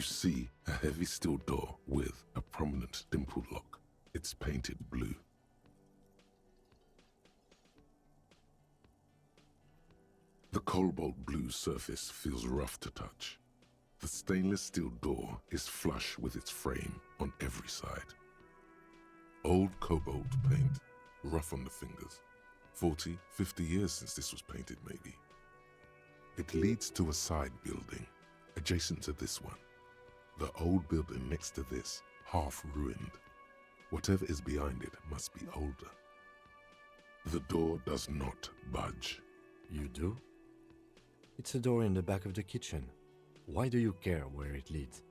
see a heavy steel door with a prominent dimple lock. It's painted blue. The cobalt blue surface feels rough to touch. The stainless steel door is flush with its frame on every side. Old cobalt paint, rough on the fingers. 40, 50 years since this was painted, maybe. It leads to a side building, adjacent to this one. The old building next to this, half ruined. Whatever is behind it must be older. The door does not budge. You do? It's a door in the back of the kitchen. Why do you care where it leads?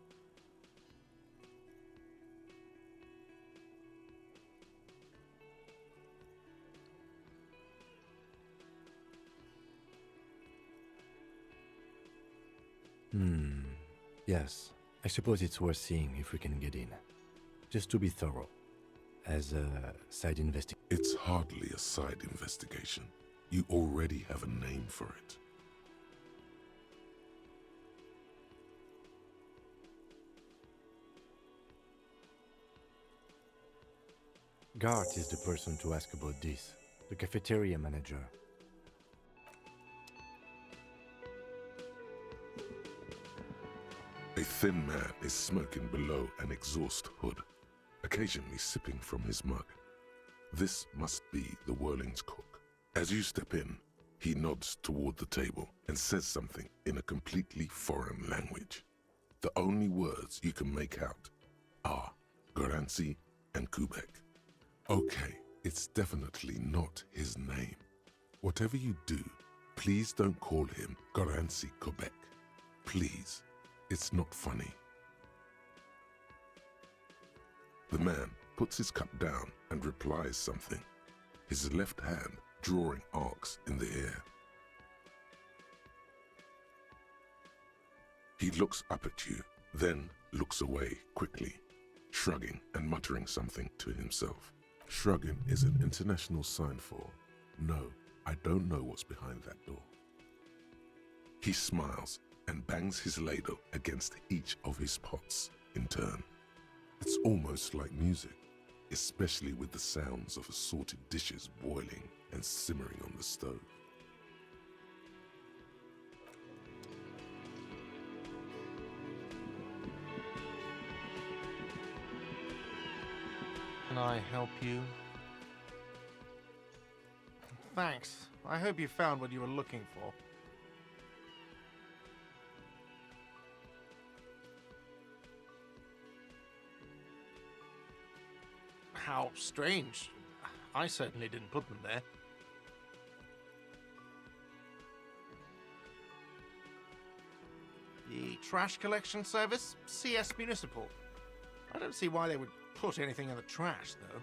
Yes. I suppose it's worth seeing if we can get in. Just to be thorough. As a side investigation. It's hardly a side investigation. You already have a name for it. Gart is the person to ask about this. The cafeteria manager. A thin man is smoking below an exhaust hood, occasionally sipping from his mug. This must be the Whirling's cook. As you step in, he nods toward the table and says something in a completely foreign language. The only words you can make out are Garancy and Quebec. Okay, it's definitely not his name. Whatever you do, please don't call him Garancy Quebec. Please. It's not funny. The man puts his cup down and replies something, his left hand drawing arcs in the air. He looks up at you, then looks away quickly, shrugging and muttering something to himself. Shrugging is an international sign for, no, I don't know what's behind that door. He smiles and bangs his ladle against each of his pots in turn. It's almost like music, especially with the sounds of assorted dishes boiling and simmering on the stove. Can I help you? Thanks. I hope you found what you were looking for. How strange. I certainly didn't put them there. The trash collection service? CS Municipal. I don't see why they would put anything in the trash, though.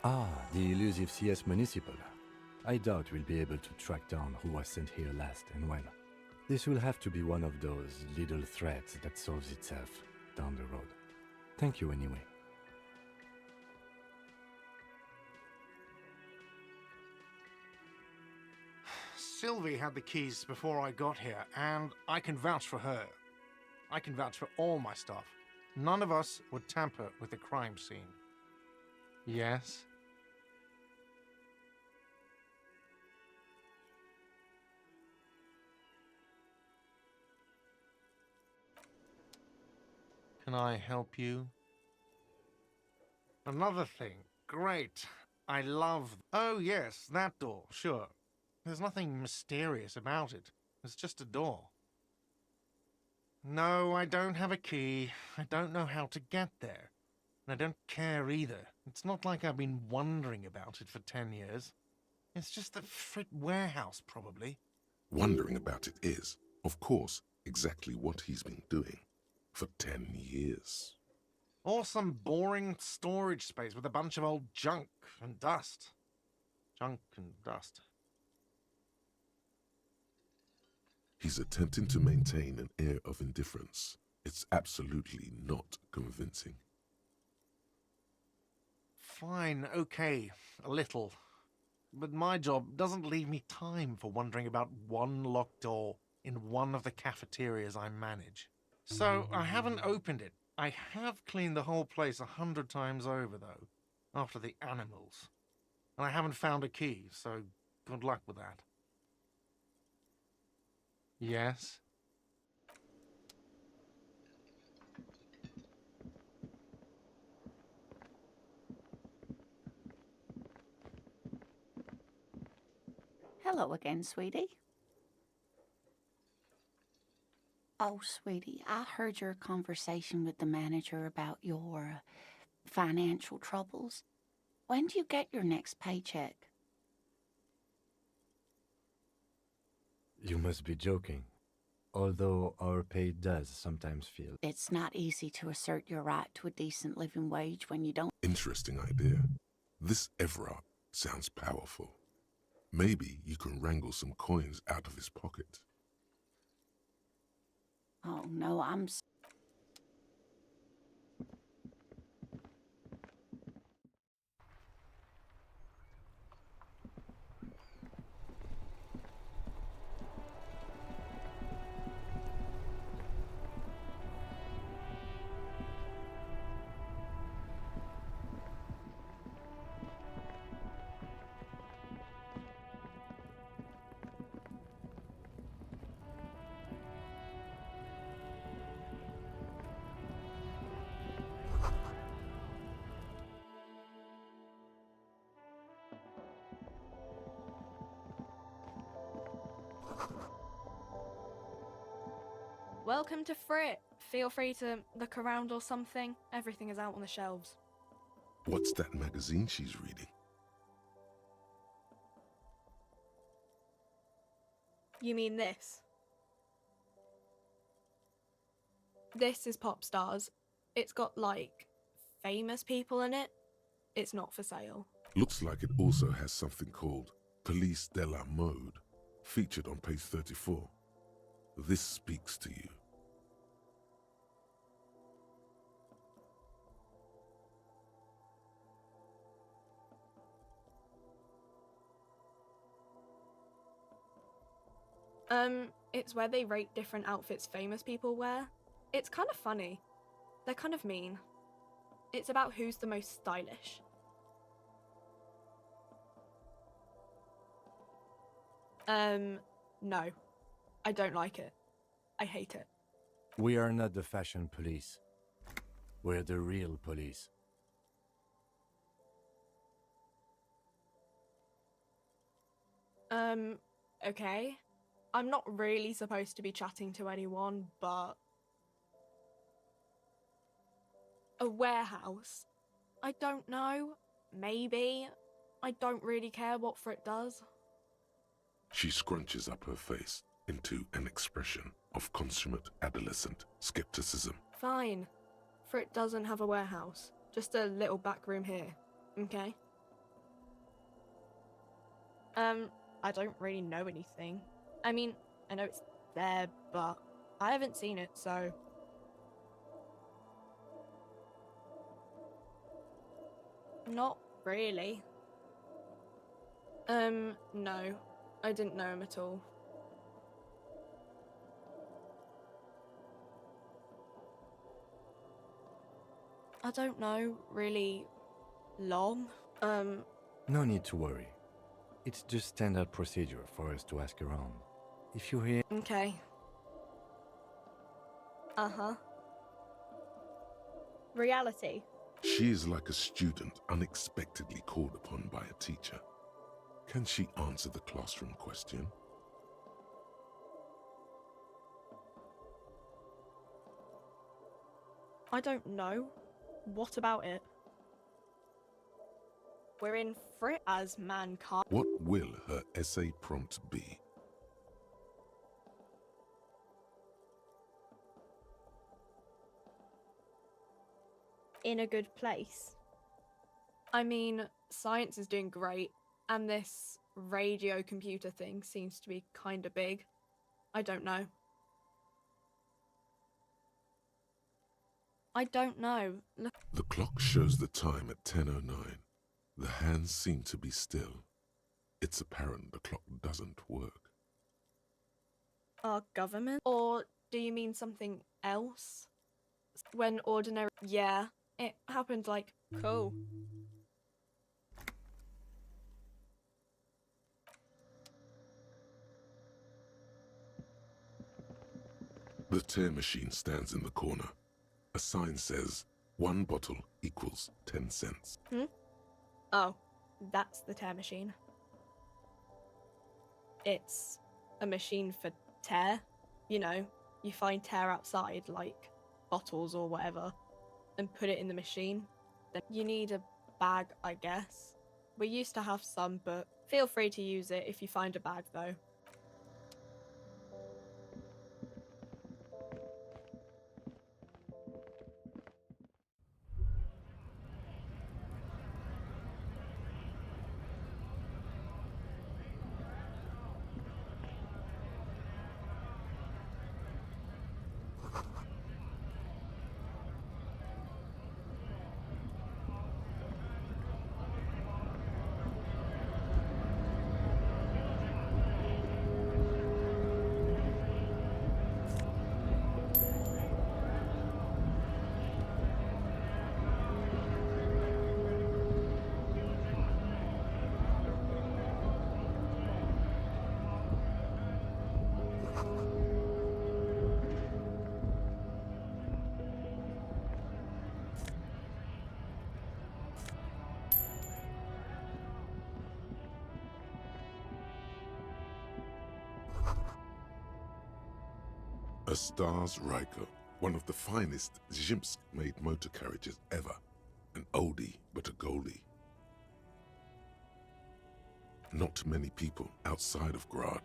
Ah, the elusive CS Municipal. I doubt we'll be able to track down who was sent here last and when. This will have to be one of those little threats that solves itself down the road. Thank you anyway. Sylvie had the keys before I got here, and I can vouch for her. I can vouch for all my staff. None of us would tamper with the crime scene. Yes? Can I help you? Another thing. Great. I love... Oh, yes, that door, sure. There's nothing mysterious about it. It's just a door. No, I don't have a key. I don't know how to get there. And I don't care either. It's not like I've been wondering about it for 10 years. It's just the frit warehouse, probably. Wondering about it is, of course, exactly what he's been doing for 10 years. Or some boring storage space with a bunch of old junk and dust. Junk and dust. He's attempting to maintain an air of indifference. It's absolutely not convincing. Fine, okay, a little. But my job doesn't leave me time for wondering about one locked door in one of the cafeterias I manage. So, I haven't opened it. I have cleaned the whole place 100 times over, though, after the animals. And I haven't found a key, so good luck with that. Yes? Hello again, sweetie. Oh, sweetie, I heard your conversation with the manager about your financial troubles. When do you get your next paycheck? You must be joking. Although our pay does sometimes feel... It's not easy to assert your right to a decent living wage when you don't. Interesting idea. This Everard sounds powerful. Maybe you can wrangle some coins out of his pocket. Oh, no, Welcome to Frit. Feel free to look around or something. Everything is out on the shelves. What's that magazine she's reading? You mean this? This is Pop Stars. It's got, like, famous people in it. It's not for sale. Looks like it also has something called Police de la Mode, featured on page 34. This speaks to you. It's where they rate different outfits famous people wear. It's kind of funny. They're kind of mean. It's about who's the most stylish. No. I don't like it. I hate it. We are not the fashion police. We're the real police. Okay. I'm not really supposed to be chatting to anyone, but... A warehouse? I don't know. Maybe. I don't really care what Frit does. She scrunches up her face into an expression of consummate adolescent skepticism. Fine. Frit doesn't have a warehouse. Just a little back room here. Okay? I don't really know anything. I mean, I know it's there, but I haven't seen it, so... Not really. No. I didn't know him at all. I don't know, really long. No need to worry. It's just standard procedure for us to ask around. If you hear... Okay. Uh-huh. Reality. She is like a student unexpectedly called upon by a teacher. Can she answer the classroom question? I don't know. What about it? We're in Frit as mankind. What will her essay prompt be? In a good place. I mean, science is doing great, and this radio computer thing seems to be kinda big. I don't know. I don't know. Look. The clock shows the time at 10:09. The hands seem to be still. It's apparent the clock doesn't work. Our government? Or Do you mean something else? When ordinary... Yeah, it happened like... Cool. The tear machine stands in the corner. A sign says, 1 bottle equals 10 cents. Oh, that's the tear machine. It's a machine for tear. You know, you find tear outside, like bottles or whatever, and put it in the machine. Then you need a bag, I guess. We used to have some, but feel free to use it if you find a bag, though. A Stars Riker, one of the finest Zhimsk-made motor carriages ever. An oldie, but a goldie. Not many people outside of Grad,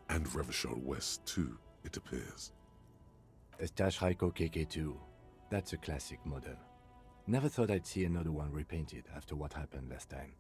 and Revashal West too, it appears. A Stashraiko KK2. That's a classic model. Never thought I'd see another one repainted after what happened last time.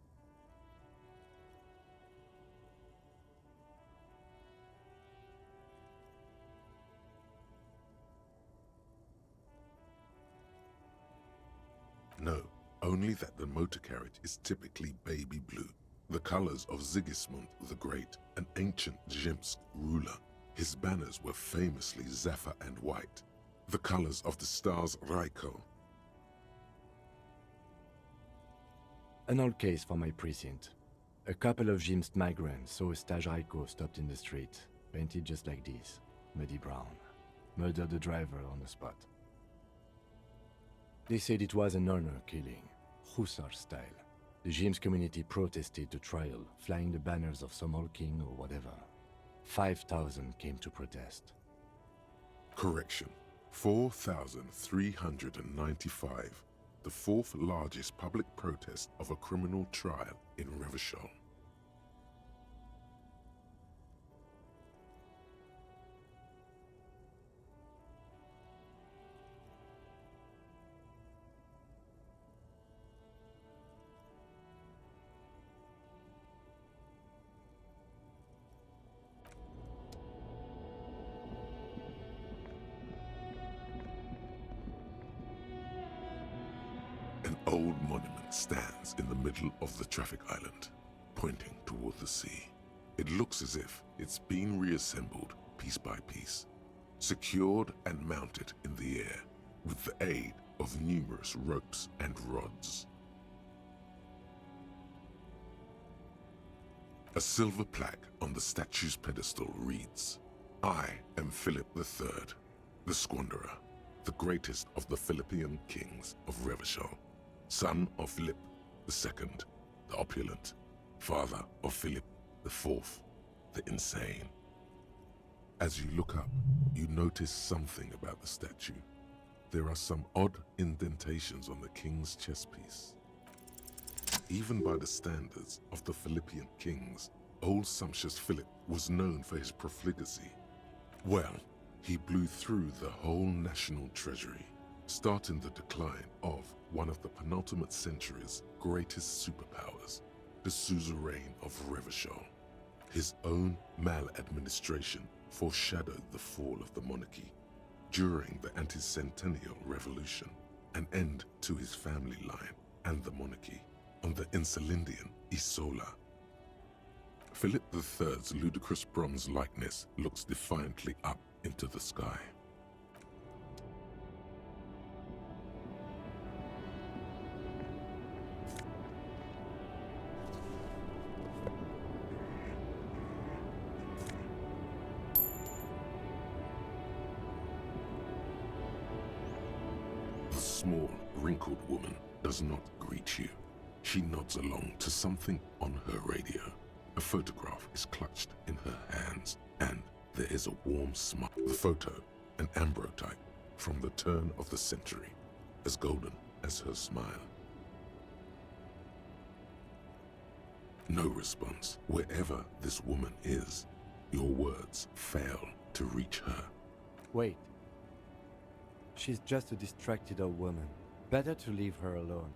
No, only that the motor carriage is typically baby blue, the colors of Sigismund the Great, an ancient Zhimsk ruler. His banners were famously zephyr and white, the colors of the Stars Raiko. An old case for my precinct. A couple of Zhimsk migrants saw a Stashraiko stopped in the street, painted just like this, muddy brown. Murdered the driver on the spot. They said it was an honor killing, Hussar style. The Zhimsk community protested the trial, flying the banners of some old king or whatever. 5,000 came to protest. Correction, 4,395, the 4th largest public protest of a criminal trial in Revashal. An old monument stands in the middle of the traffic island, pointing toward the sea. It looks as if it's been reassembled piece by piece, secured and mounted in the air with the aid of numerous ropes and rods. A silver plaque on the statue's pedestal reads, "I am Philip III, the Squanderer, the greatest of the Philippian kings of Revashal, son of Philip II, the opulent, father of Philip IV, the insane." As you look up, you notice something about the statue. There are some odd indentations on the king's chestpiece. Even by the standards of the Philippian kings, old sumptuous Philip was known for his profligacy. Well, he blew through the whole national treasury, starting the decline of one of the penultimate century's greatest superpowers, the suzerain of Revashal. His own maladministration foreshadowed the fall of the monarchy during the anti-centennial revolution, an end to his family line and the monarchy on the Insulindian Isola. Philip III's ludicrous bronze likeness looks defiantly up into the sky. small, wrinkled woman does not greet you. She nods along to something on her radio. A photograph is clutched in her hands, and there is a warm smile. The photo, an ambrotype from the turn of the century, as golden as her smile. No response. Wherever this woman is, your words fail to reach her. Wait. She's just a distracted old woman. Better to leave her alone.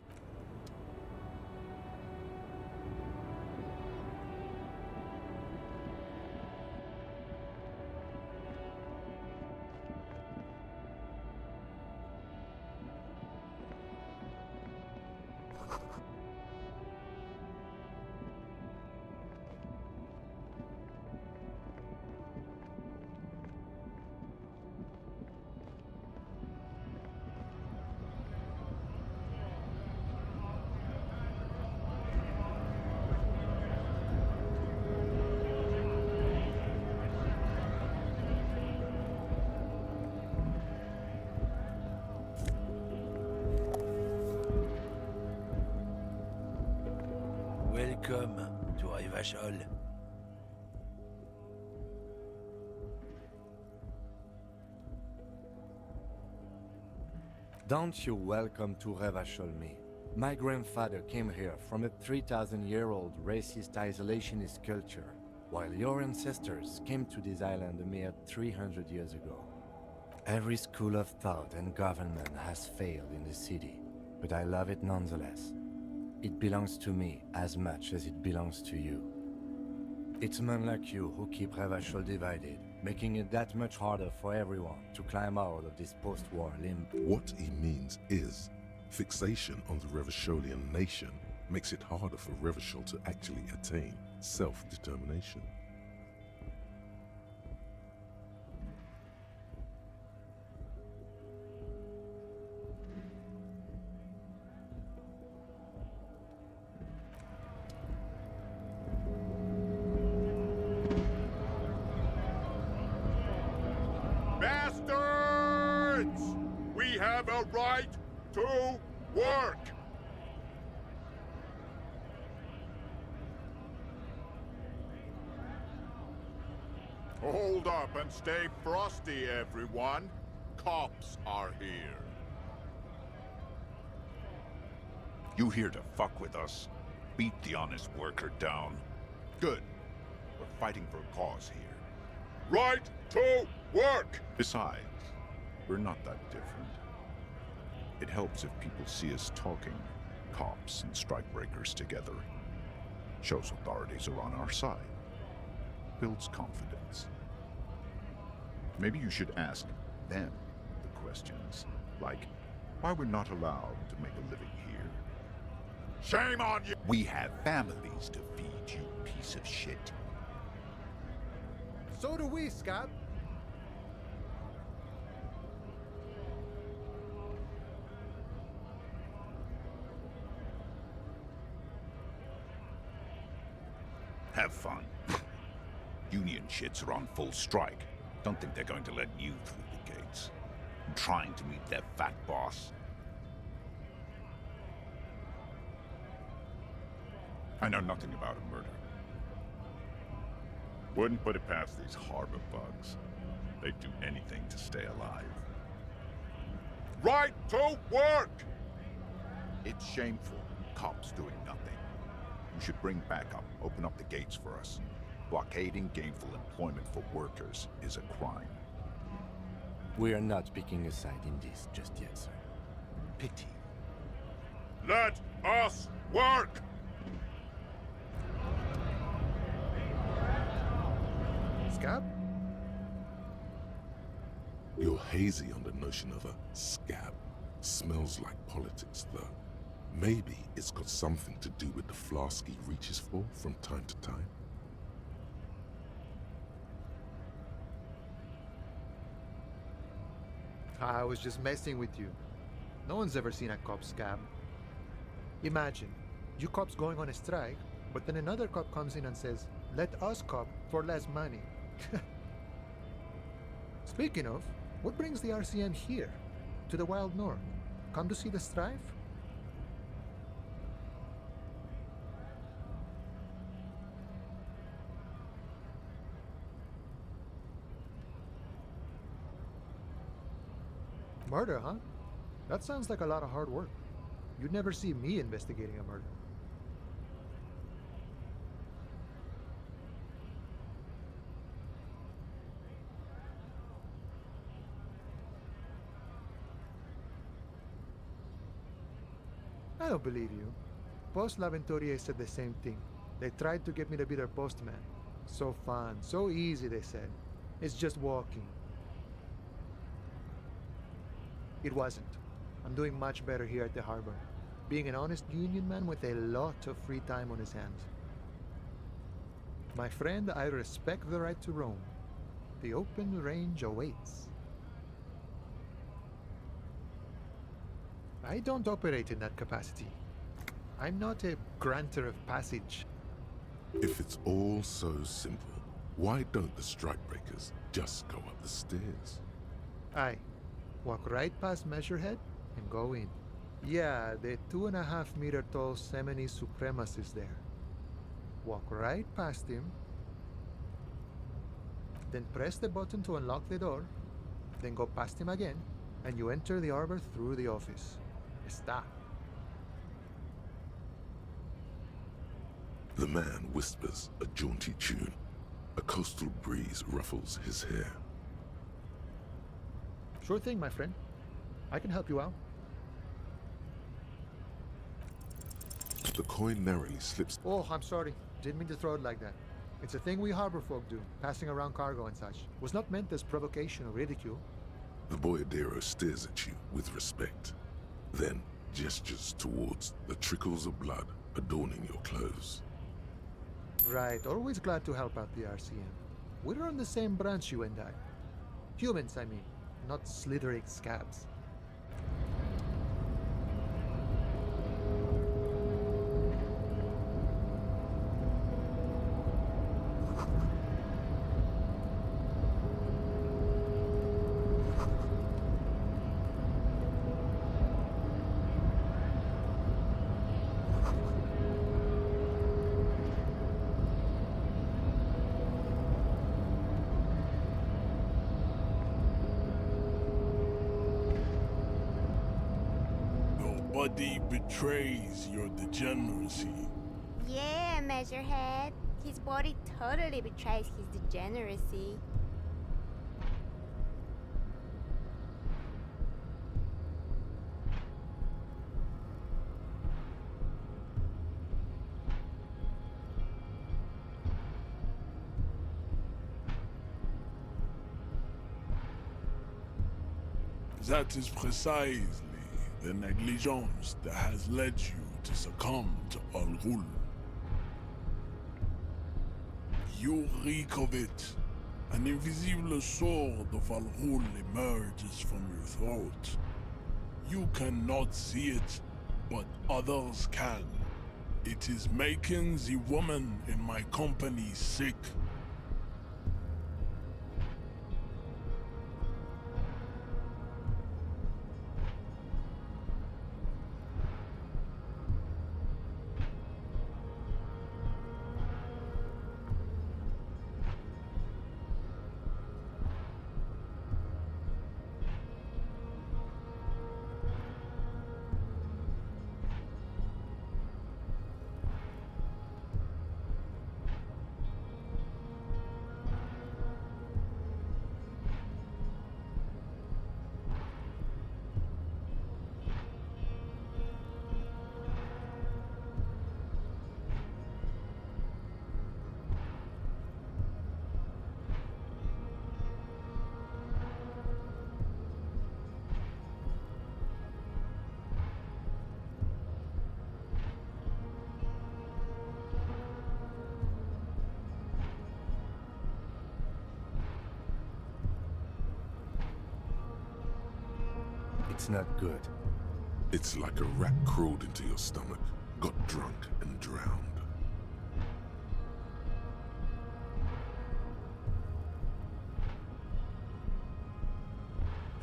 Welcome to Revashal. Don't you welcome to Revashal me. My grandfather came here from a 3,000-year-old racist isolationist culture, while your ancestors came to this island a mere 300 years ago. Every school of thought and government has failed in the city, but I love it nonetheless. It belongs to me as much as it belongs to you. It's men like you who keep Revashal divided, making it that much harder for everyone to climb out of this post-war limbo. What he means is, fixation on the Revasholian nation makes it harder for Revashal to actually attain self-determination. Bastards! We have a right to work! Hold up and stay frosty, everyone. Cops are here. You here to fuck with us? Beat the honest worker down. Good. We're fighting for a cause here. Right to work! Besides, we're not that different. It helps if people see us talking, cops and strikebreakers together. Shows authorities are on our side. Builds confidence. Maybe you should ask them the questions, like why we're not allowed to make a living here. Shame on you! We have families to feed, you piece of shit. So do we, Scab. Have fun. Union shits are on full strike. Don't think they're going to let you through the gates. I'm trying to meet their fat boss. I know nothing about a murder. Wouldn't put it past these harbor bugs. They'd do anything to stay alive. Right to work! It's shameful. Cops doing nothing. You should bring backup, open up the gates for us. Blockading gainful employment for workers is a crime. We are not picking a side in this just yet, sir. Pity. Let us work! Scab? You're hazy on the notion of a scab. Smells like politics, though. Maybe it's got something to do with the flask he reaches for from time to time. I was just messing with you. No one's ever seen a cop scab. Imagine, you cops going on a strike, but then another cop comes in and says, let us cop for less money. Speaking of, what brings the RCM here, to the Wild North? Come to see the strife? Murder, huh? That sounds like a lot of hard work. You'd never see me investigating a murder. I don't believe you. Post L'Aventurier said the same thing. They tried to get me to be their postman. So fun, so easy, they said. It's just walking. It wasn't. I'm doing much better here at the harbor, being an honest union man with a lot of free time on his hands. My friend, I respect the right to roam. The open range awaits. I don't operate in that capacity. I'm not a granter of passage. If it's all so simple, why don't the strikebreakers just go up the stairs? Aye. Walk right past Measurehead and go in. Yeah, the 2.5-meter tall Semini Supremus is there. Walk right past him, then press the button to unlock the door, then go past him again, and you enter the arbor through the office. Está. The man whispers a jaunty tune. A coastal breeze ruffles his hair. Sure thing, my friend. I can help you out. The coin narrowly slips. Oh, I'm sorry. Didn't mean to throw it like that. It's a thing we harbor folk do, passing around cargo and such. Was not meant as provocation or ridicule. The boyadero stares at you with respect, then gestures towards the trickles of blood adorning your clothes. Right, always glad to help out the RCM. We're on the same branch, you and I. Humans, I mean, not slithering scabs. Nobody betrays your degeneracy. Yeah, Measurehead. His body totally betrays his degeneracy. That is precisely the negligence that has led you to succumb to Al Ghul. You reek of it. An invisible sword of Al Ghul emerges from your throat. You cannot see it, but others can. It is making the woman in my company sick. It's not good. It's like a rat crawled into your stomach, got drunk and drowned.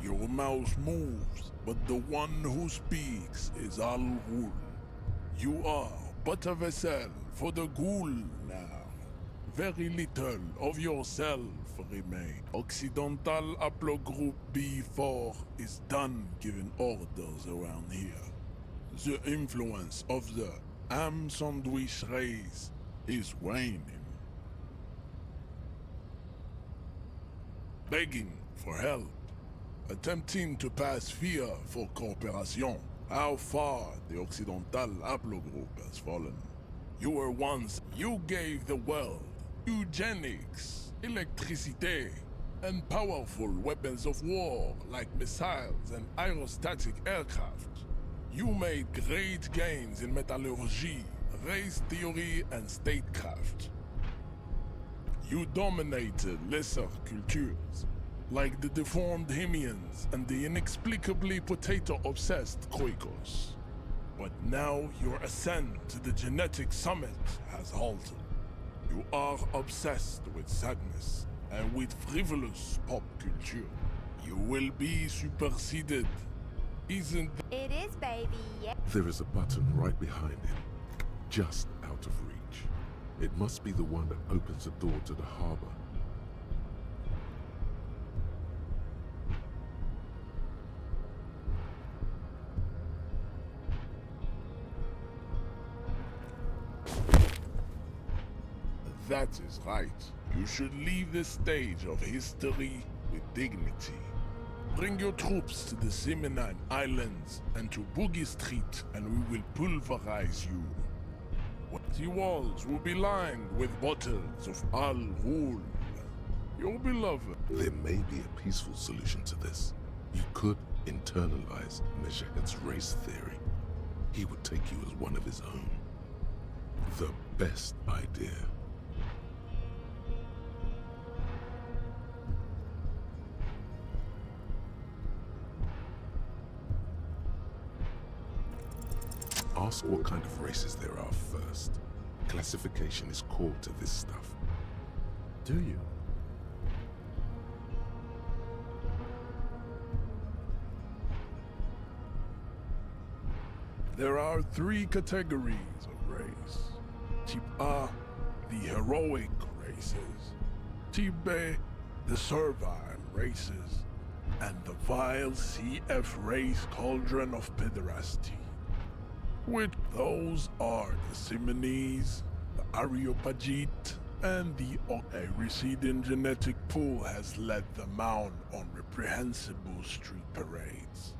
Your mouth moves, but the one who speaks is Al Ghul. You are but a vessel for the Ghul now. Very little of yourself remain. Occidental Haplogroup B4 is done giving orders around here. The influence of the Ham Sandwich race is waning. Begging for help. Attempting to pass fear for cooperation. How far the Occidental Haplogroup has fallen. You were once, you gave the world eugenics, electricity, and powerful weapons of war like missiles and aerostatic aircraft. You made great gains in metallurgy, race theory, and statecraft. You dominated lesser cultures, like the deformed Hemians and the inexplicably potato-obsessed Koikos. But now your ascent to the genetic summit has halted. You are obsessed with sadness and with frivolous pop culture. You will be superseded. Isn't It is, baby. Yeah. There is a button right behind him, just out of reach. It must be the one that opens the door to the harbor. That is right. You should leave the stage of history with dignity. Bring your troops to the Simonine Islands and to Boogie Street, and we will pulverize you. The walls will be lined with bottles of Al Ghul, your beloved. There may be a peaceful solution to this. You could internalize Measurehead's race theory. He would take you as one of his own. The best idea. Ask what kind of races there are first. Classification is core to this stuff. Do you? There are 3 categories of race. Type A, the heroic races. Type B, the servile races. And the vile CF race cauldron of pederasty. With those are the Simonese, the Areopagite, and the a receding genetic pool has led them out on reprehensible street parades.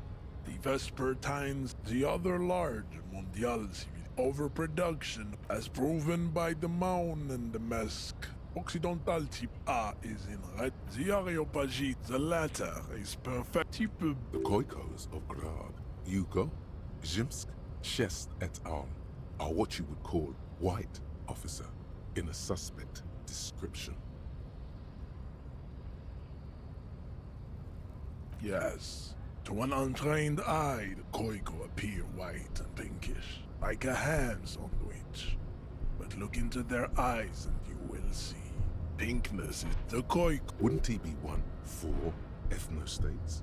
The Vespertines, the other large mondial civil overproduction, as proven by the Maun and the Mesk. Occidental type A is in red. The Areopagite, the latter, is perfect. Type B. The Koikos of Grad, Yugo, Zhimsk, Shest et al. Are what you would call white officer in a suspect description. Yes. To an untrained eye, the Koiko appear white and pinkish, like a ham sandwich. But look into their eyes and you will see. Pinkness is the Koiko. Wouldn't he be one for ethnostates?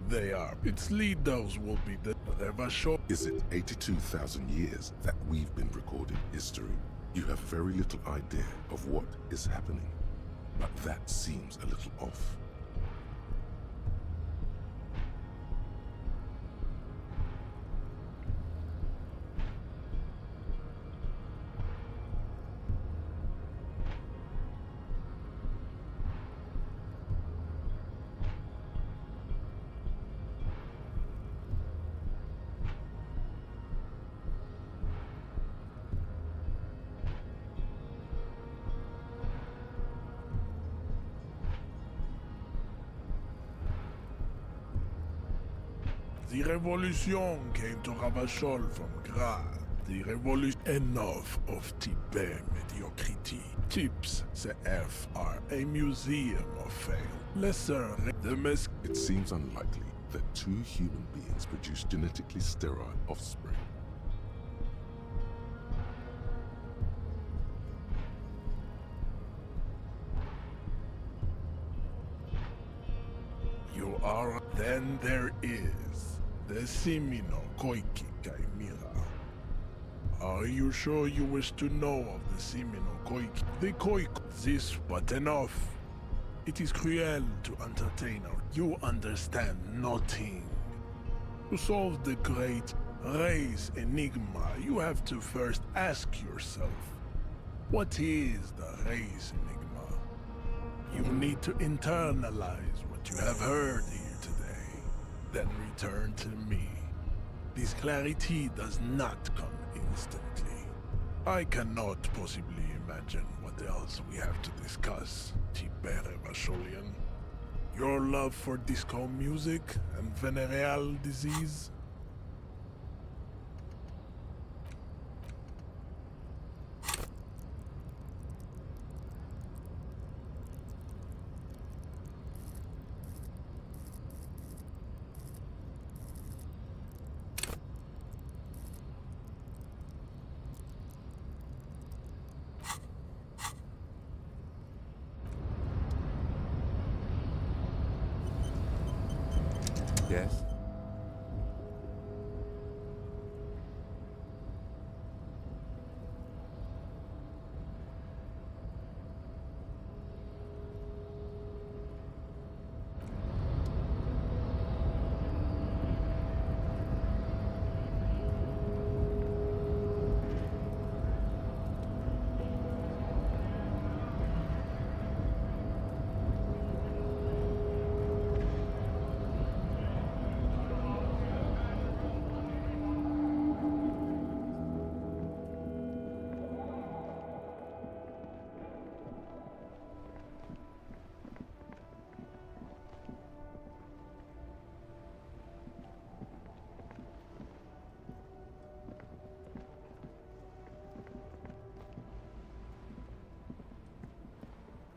They are. Its leaders will be the Revashal. Is it 82,000 years that we've been recording history? You have very little idea of what is happening, but that seems a little off. The revolution came to Revashal from Grad. The revolution enough of Tibet mediocrity. Tips CF are a museum of fail. Lesser the Mesk. It seems unlikely that 2 human beings produce genetically sterile offspring. Then there is the Simino Koiki Chimera. Are you sure you wish to know of the Simino Koiki? The Koiki, this but enough. It is cruel to entertain our... You understand nothing. To solve the great race enigma, you have to first ask yourself, what is the race enigma? You need to internalize what you have heard here today, then return to me. This clarity does not come instantly. I cannot possibly imagine what else we have to discuss, Revashalian. Your love for disco music and venereal disease? Yes?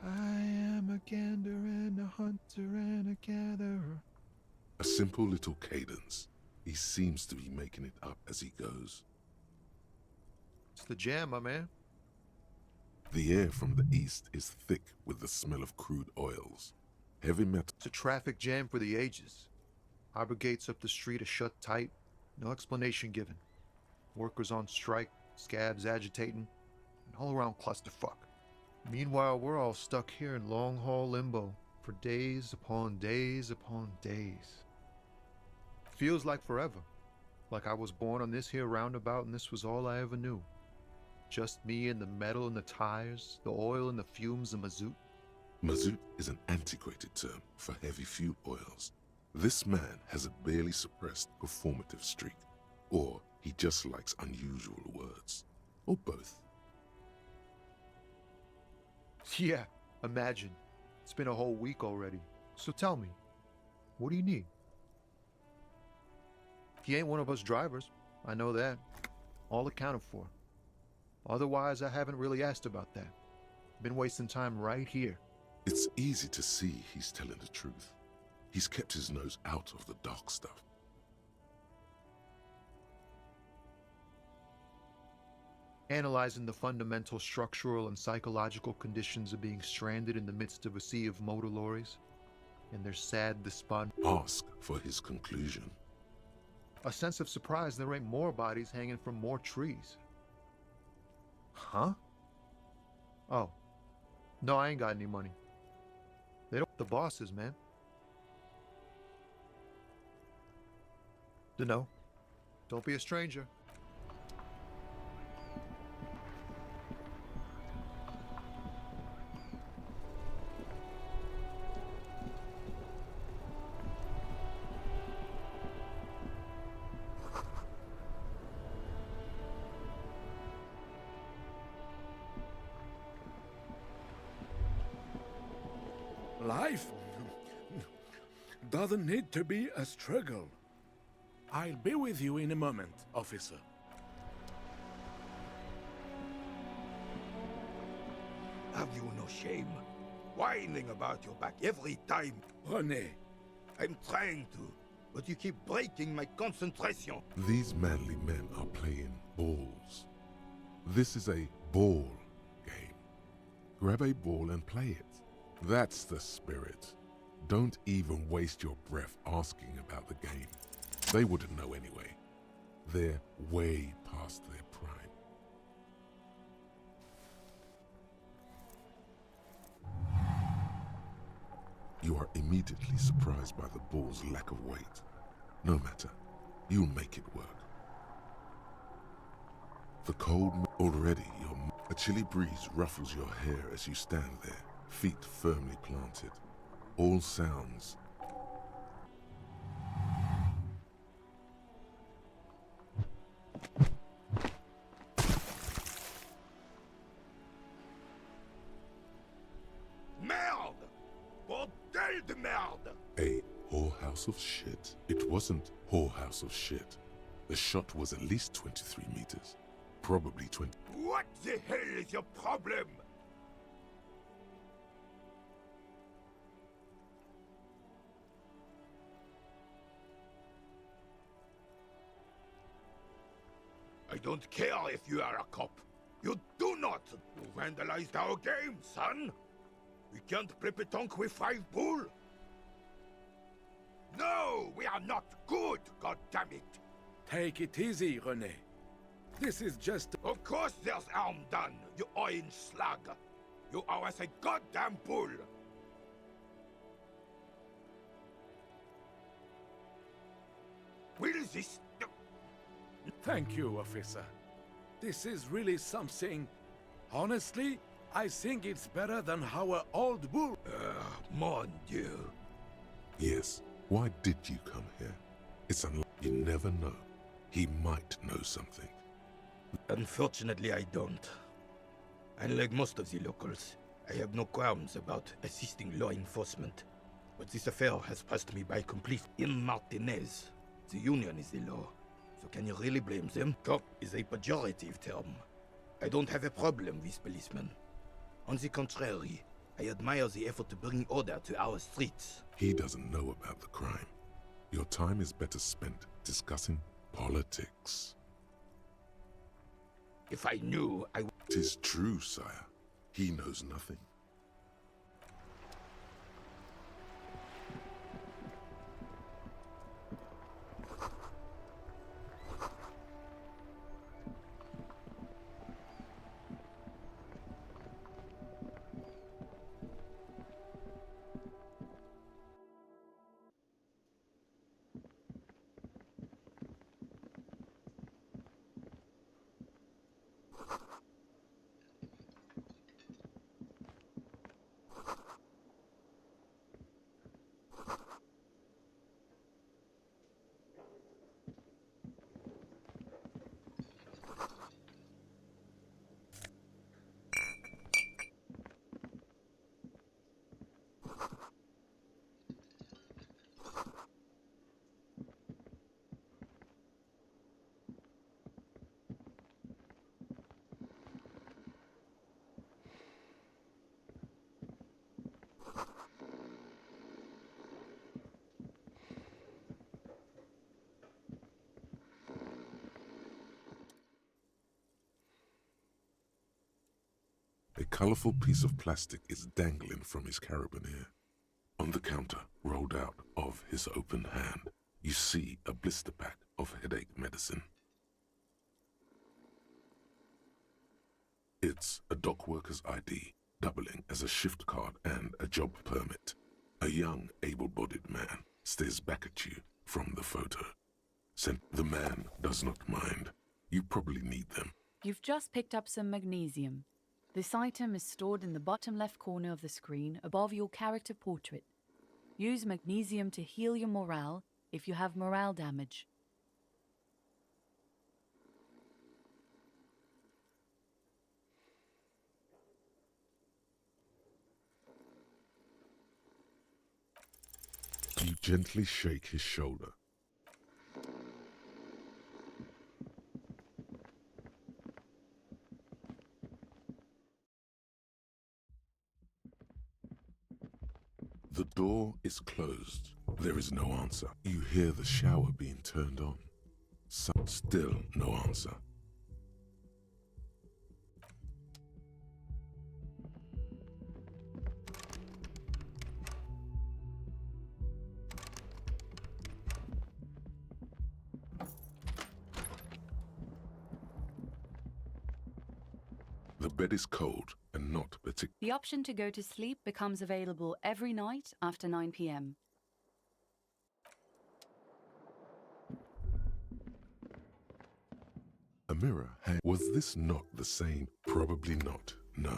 I am a gander and a hunter and a gatherer. A simple little cadence. He seems to be making it up as he goes. It's the jam, my man. The air from the east is thick with the smell of crude oils. Heavy metal. It's a traffic jam for the ages. Harbor gates up the street are shut tight. No explanation given. Workers on strike, scabs agitating, an all-around clusterfuck. Meanwhile, we're all stuck here in long-haul limbo for days upon days upon days. Feels like forever. Like I was born on this here roundabout and this was all I ever knew. Just me and the metal and the tires, the oil and the fumes of mazout. Mazout is an antiquated term for heavy fuel oils. This man has a barely suppressed performative streak, or he just likes unusual words, or both. Yeah, imagine. It's been a whole week already. So tell me, what do you need? He ain't one of us drivers. I know that. All accounted for. Otherwise, I haven't really asked about that. Been wasting time right here. It's easy to see he's telling the truth. He's kept his nose out of the dark stuff. Analyzing the fundamental structural and psychological conditions of being stranded in the midst of a sea of motor lorries and their sad despondent. Ask for his conclusion. A sense of surprise there ain't more bodies hanging from more trees. Huh? Oh. No, I ain't got any money. They don't... The bosses, man. Dunno. Don't be a stranger. Life doesn't need to be a struggle. I'll be with you in a moment, officer. Have you no shame? Whining about your back every time. René, I'm trying to, but you keep breaking my concentration. These manly men are playing balls. This is a ball game. Grab a ball and play it. That's the spirit. Don't even waste your breath asking about the game. They wouldn't know anyway. They're way past their prime. You are immediately surprised by the ball's lack of weight. No matter, you'll make it work. The cold already, a chilly breeze ruffles your hair as you stand there, feet firmly planted. All sounds Merde! Bordel de merde! a whorehouse of shit. It wasn't whorehouse of shit. The shot was at least 23 meters. Probably 20. What the hell is your problem? I don't care if you are a cop. You do not! You vandalized our game, son! We can't play pétanque with 5 bull! No! We are not good, goddammit! Take it easy, René. This is just... Of course there's harm done, you orange slug! You owe us a goddamn bull! Will this... Thank you, officer. This is really something. Honestly, I think it's better than our old bull. Mon Dieu. Yes. Why did you come here? It's unlikely. You never know. He might know something. Unfortunately, I don't. Unlike most of the locals, I have no qualms about assisting law enforcement. But this affair has passed me by completely. In Martinez, the union is the law. So can you really blame them? Cop is a pejorative term. I don't have a problem with policemen. On the contrary, I admire the effort to bring order to our streets. He doesn't know about the crime. Your time is better spent discussing politics. If I knew, I would... 'Tis true, sire. He knows nothing. A colorful piece of plastic is dangling from his carabiner. On the counter, rolled out of his open hand, you see a blister pack of headache medicine. It's a dock worker's ID, doubling as a shift card and a job permit. A young, able-bodied man stares back at you from the photo. The man does not mind. You probably need them. You've just picked up some magnesium. This item is stored in the bottom left corner of the screen above your character portrait. Use magnesium to heal your morale if you have morale damage. You gently shake his shoulder. The door is closed. There is no answer. You hear the shower being turned on. Still no answer. The bed is cold and not particular. The option to go to sleep becomes available every night after 9 p.m. A mirror was this not the same? Probably not, no.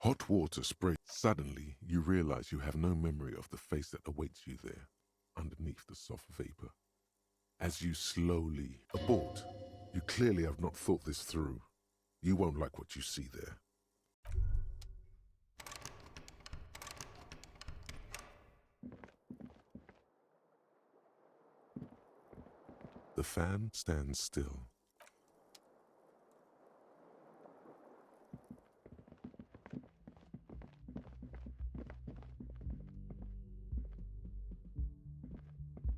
Hot water spray. Suddenly, you realize you have no memory of the face that awaits you there, underneath the soft vapor. As you slowly abort, you clearly have not thought this through. You won't like what you see there. The fan stands still.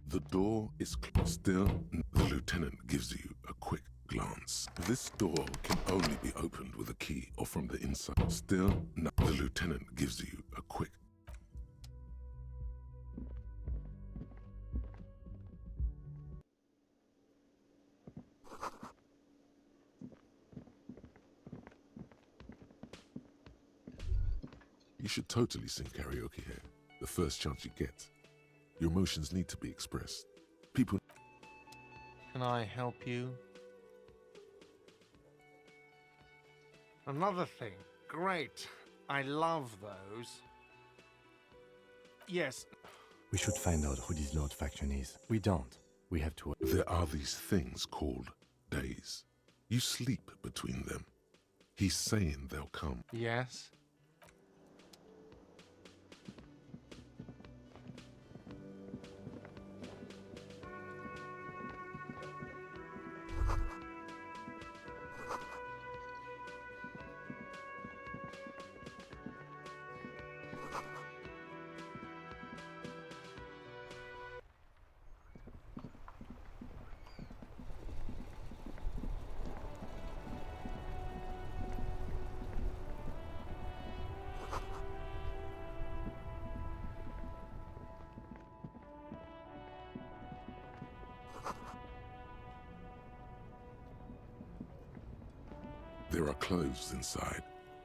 The door is closed. Still, the lieutenant gives you a quick glance. This door can only be opened with a key or from the inside. Still, the lieutenant gives you a quick. You should totally sing karaoke here, the first chance you get. Your emotions need to be expressed. People. Can I help you? Another thing. Great. I love those. Yes. We should find out who this Lord faction is. We don't. We have to. There are these things called days. You sleep between them. He's saying they'll come. Yes. There are clothes inside.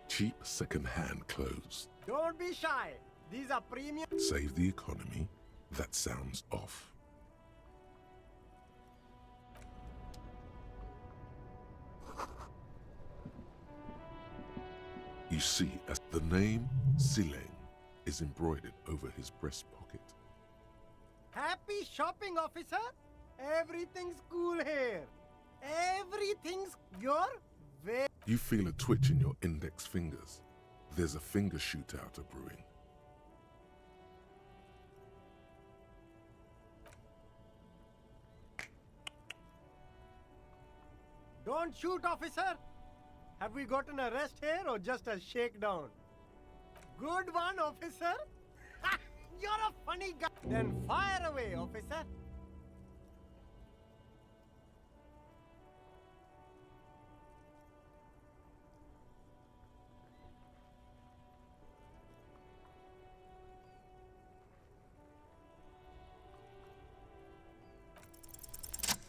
Cheap second-hand clothes. Don't be shy. These are premium. Save the economy. That sounds off. You see, as the name Sileng is embroidered over his breast pocket. Happy shopping, officer. Everything's cool here. Everything's your way. You feel a twitch in your index fingers. There's a finger shootout brewing. Don't shoot, officer. Have we got an arrest here or just a shakedown? Good one, officer. Ha! You're a funny guy. Then fire away, officer.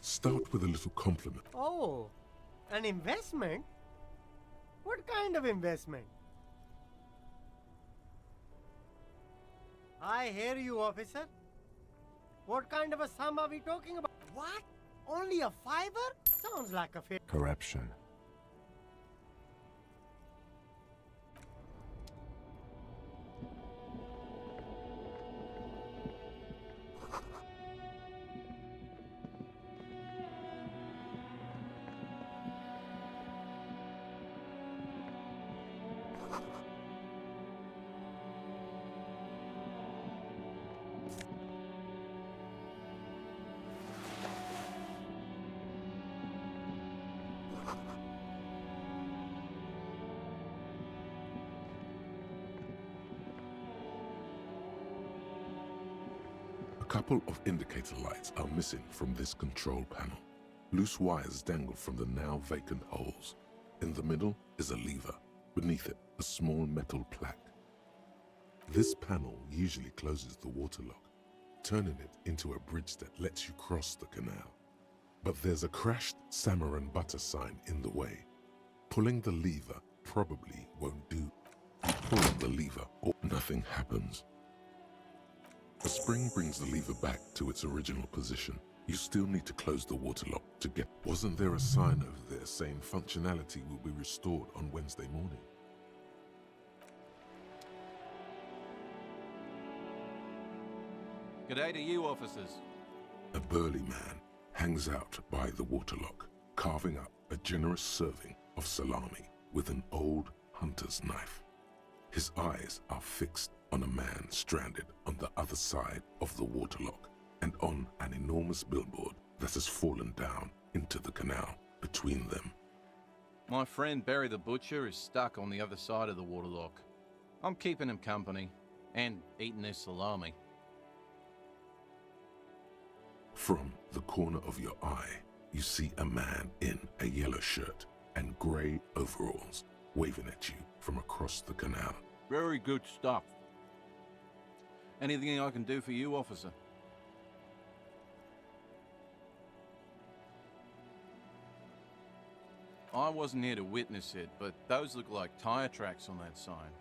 Start with a little compliment. Oh, an investment? What kind of investment? I hear you, officer. What kind of a sum are we talking about? What? Only a $5? Sounds like a fair. Corruption. A couple of indicator lights are missing from this control panel. Loose wires dangle from the now vacant holes. In the middle is a lever. Beneath it, a small metal plaque. This panel usually closes the water lock, turning it into a bridge that lets you cross the canal. But there's a crashed salmon butter sign in the way. Pulling the lever probably won't do. You pull the lever, or nothing happens. A spring brings the lever back to its original position. You still need to close the water lock to get... Wasn't there a sign over there saying functionality will be restored on Wednesday morning? G'day to you, officers. A burly man hangs out by the water lock, carving up a generous serving of salami with an old hunter's knife. His eyes are fixed on a man stranded on the other side of the water lock and on an enormous billboard that has fallen down into the canal between them. My friend Barry the Butcher is stuck on the other side of the waterlock. I'm keeping him company and eating his salami. From the corner of your eye, you see a man in a yellow shirt and grey overalls waving at you from across the canal. Very good stuff. Anything I can do for you, officer? I wasn't here to witness it, but those look like tire tracks on that sign.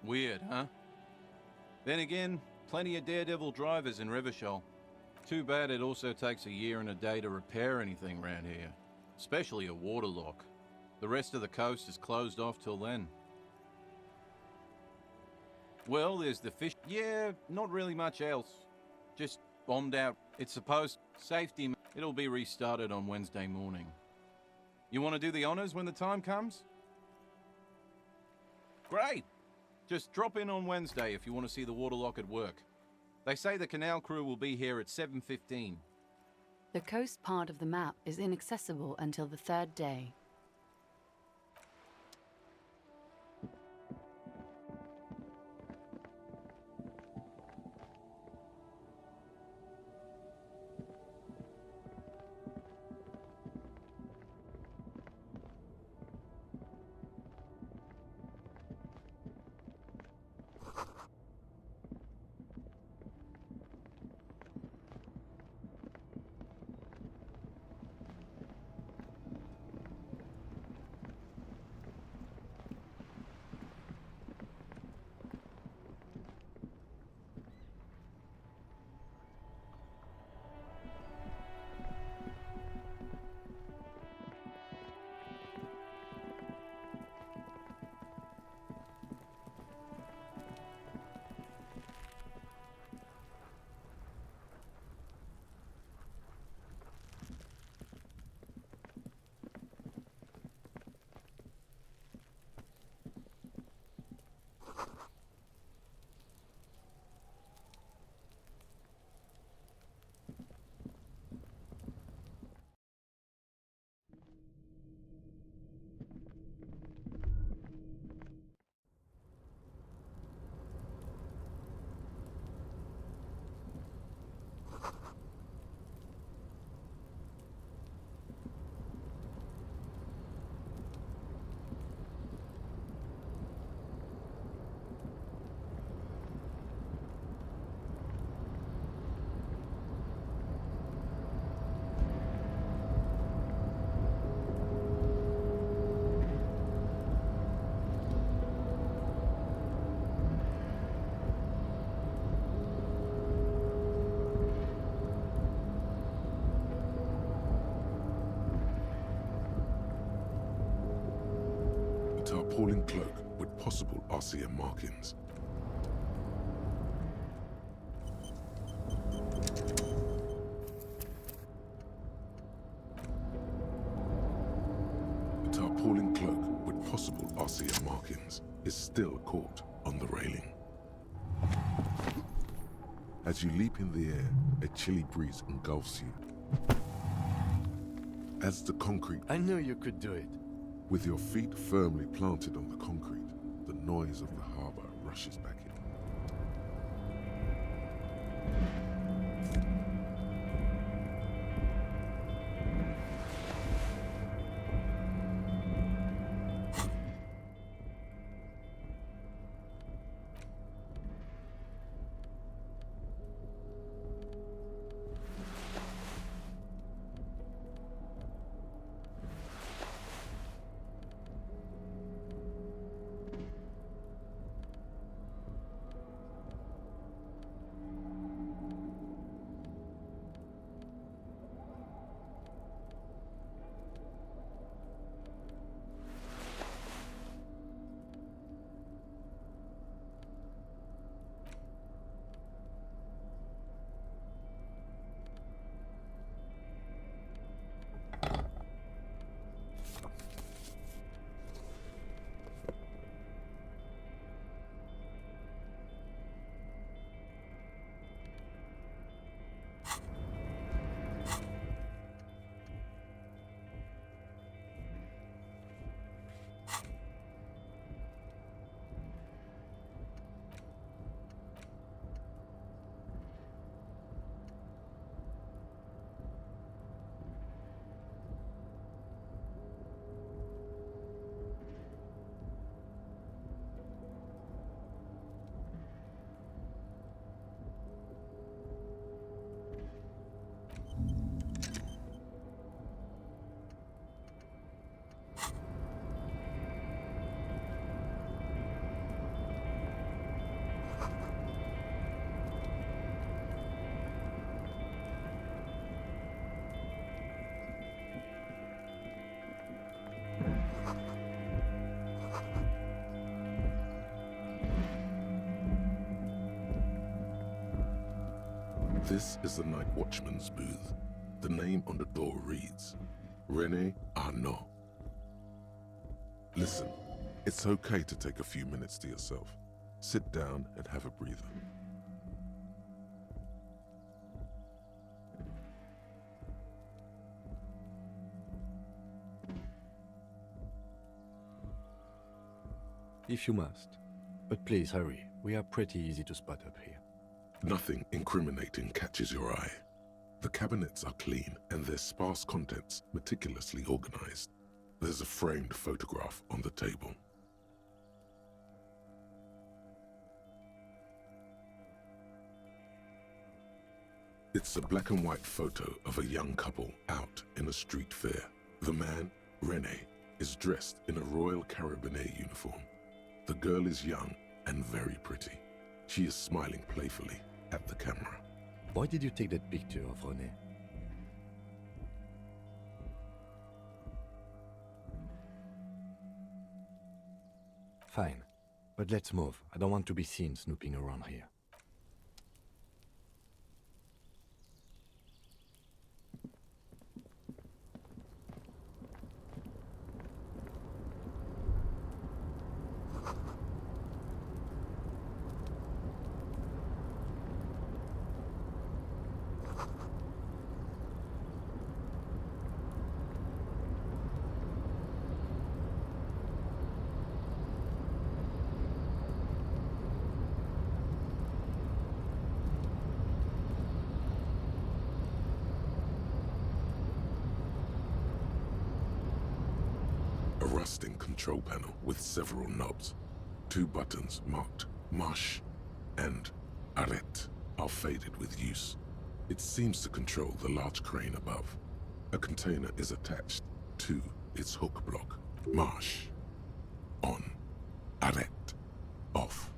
Weird, huh? Then again, plenty of daredevil drivers in Revashal. Too bad it also takes a year and a day to repair anything around here, especially a water lock. The rest of the coast is closed off till then. Well, there's the fish. Yeah, not really much else. Just bombed out. It's supposed safety. It'll be restarted on Wednesday morning. You want to do the honors when the time comes? Great! Just drop in on Wednesday if you want to see the waterlock at work. They say the canal crew will be here at 7:15. The coast part of the map is inaccessible until the third day. Tarpaulin cloak with possible RCM markings. The tarpaulin cloak with possible RCM markings is still caught on the railing. As you leap in the air, a chilly breeze engulfs you. As the concrete... I knew you could do it. With your feet firmly planted on the concrete, the noise of the harbor rushes back in. This is the night watchman's booth. The name on the door reads, René Arnaud. Listen, it's okay to take a few minutes to yourself. Sit down and have a breather. If you must. But please hurry. We are pretty easy to spot up here. Nothing incriminating catches your eye. The cabinets are clean and their sparse contents meticulously organized. There's a framed photograph on the table. It's a black and white photo of a young couple out in a street fair. The man, René, is dressed in a Royal Carabinier uniform. The girl is young and very pretty. She is smiling playfully at the camera. Why did you take that picture of René? Fine, but let's move. I don't want to be seen snooping around here. A rusting control panel with several knobs. 2 buttons marked Marche and Arrête are faded with use. It seems to control the large crane above. A container is attached to its hook block. Marche. On. Arrête. Off.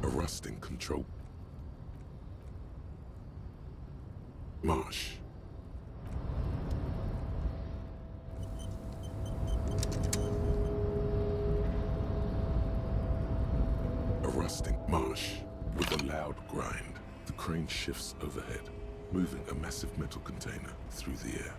A rusting control. Marche. A rusting marche. With a loud grind, the crane shifts overhead, moving a massive metal container through the air.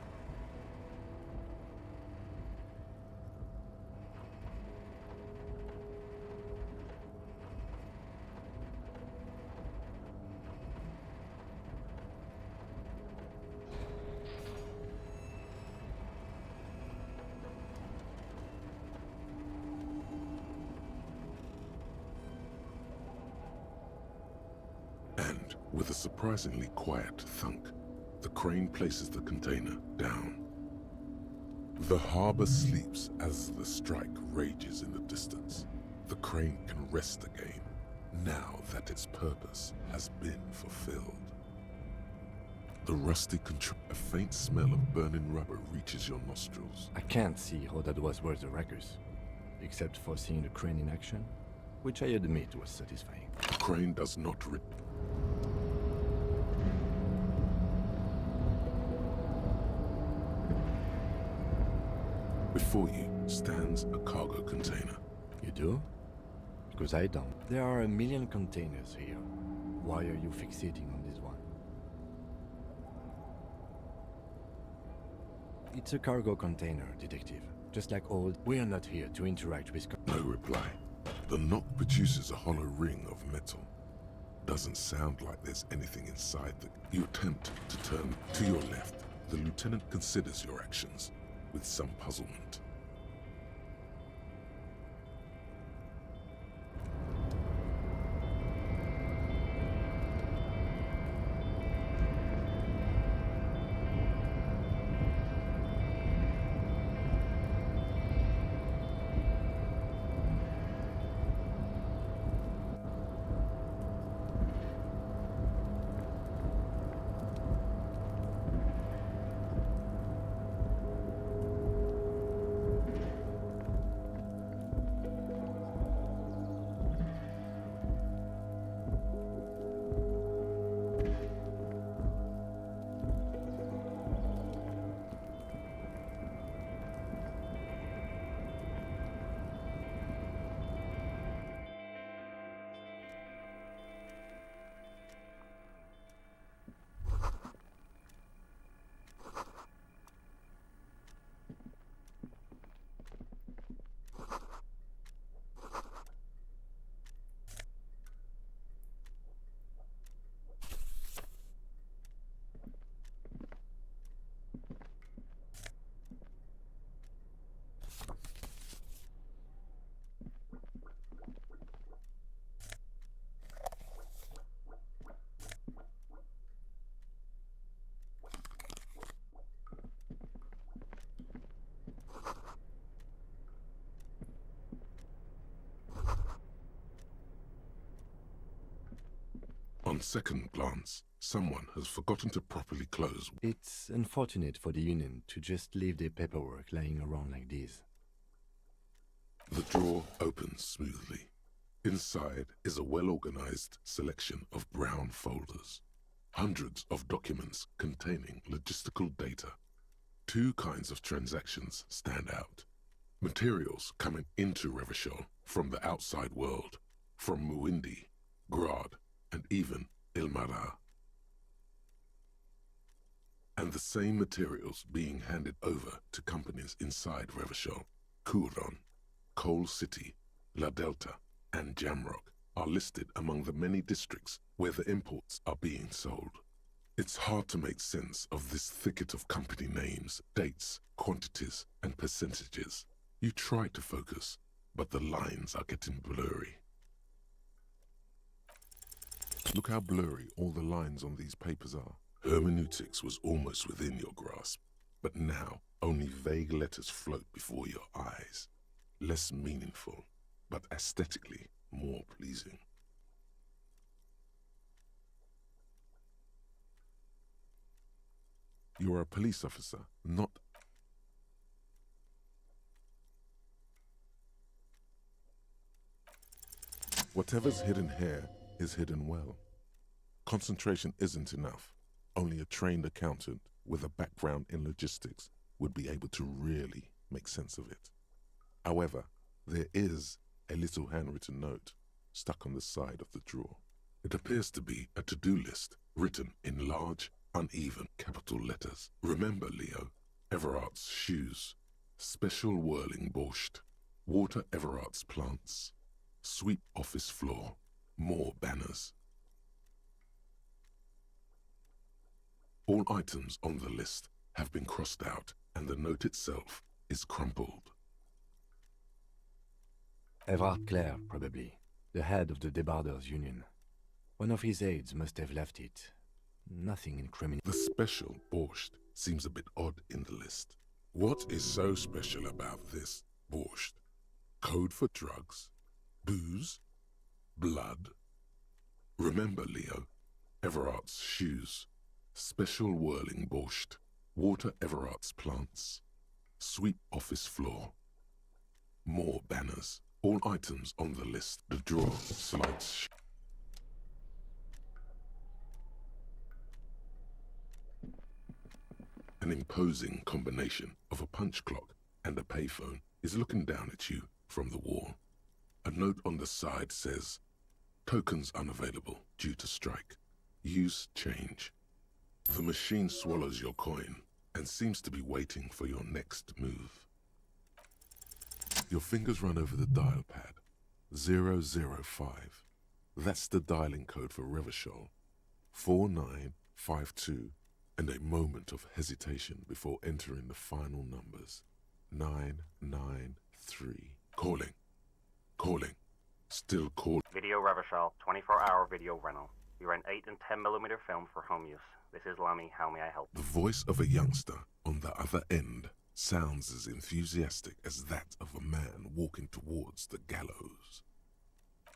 And, with a surprisingly quiet thunk, the crane places the container down. The harbor sleeps as the strike rages in the distance. The crane can rest again, now that its purpose has been fulfilled. The rusty a faint smell of burning rubber reaches your nostrils. I can't see how that was worth the wreckers, except for seeing the crane in action, which I admit was satisfying. The crane does not Before you stands a cargo container. You do? Because I don't. There are a million containers here. Why are you fixating on this one? It's a cargo container, detective. Just like old, we are not here to interact with... No reply. The knock produces a hollow ring of metal. Doesn't sound like there's anything inside. You attempt to turn to your left, the lieutenant considers your actions with some puzzlement. On second glance, someone has forgotten to properly close. It's unfortunate for the Union to just leave their paperwork lying around like this. The drawer opens smoothly. Inside is a well-organized selection of brown folders. Hundreds of documents containing logistical data. Two kinds of transactions stand out. Materials coming into Revashal from the outside world, from Muindi, Grad, and even Ilmara. And the same materials being handed over to companies inside Revashal, Kuron, Coal City, La Delta, and Jamrock are listed among the many districts where the imports are being sold. It's hard to make sense of this thicket of company names, dates, quantities, and percentages. You try to focus, but the lines are getting blurry. Look how blurry all the lines on these papers are. Hermeneutics was almost within your grasp, but now only vague letters float before your eyes. Less meaningful, but aesthetically more pleasing. You are a police officer, not... Whatever's hidden here is hidden well. Concentration isn't enough. Only a trained accountant with a background in logistics would be able to really make sense of it. However, there is a little handwritten note stuck on the side of the drawer. It appears to be a to-do list written in large, uneven capital letters. Remember, Leo, Everart's shoes, special whirling borscht, water Everart's plants, sweep office floor, more banners. All items on the list have been crossed out and the note itself is crumpled. Everard Clare, probably, the head of the Debarders Union. One of his aides must have left it. Nothing incriminating. The special borscht seems a bit odd in the list. What is so special about this borscht? Code for drugs? Booze? Blood? Remember, Leo, Everart's shoes, special whirling borscht, water Everart's plants, sweep office floor, more banners. All items on the list. The drawer slides. An imposing combination of a punch clock and a payphone is looking down at you from the wall. A note on the side says, "Tokens unavailable due to strike. Use change." The machine swallows your coin and seems to be waiting for your next move. Your fingers run over the dial pad. 005. That's the dialing code for Revashal. 4952 and a moment of hesitation before entering the final numbers. 993. Calling. Calling. Still call. Video Revashal, 24-hour video rental. We rent 8 and 10mm film for home use. This is Lammy. How may I help? The voice of a youngster on the other end sounds as enthusiastic as that of a man walking towards the gallows.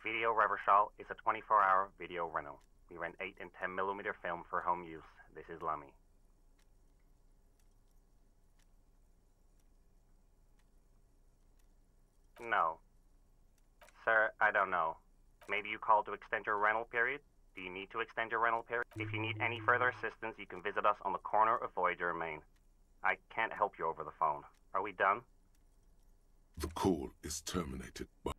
Video Revashal is a 24-hour video rental. We rent 8 and 10mm film for home use. This is Lammy. No. Sir, I don't know. Maybe you called to extend your rental period? Do you need to extend your rental period? If you need any further assistance, you can visit us on the corner of Voyager and Main. I can't help you over the phone. Are we done? The call is terminated by...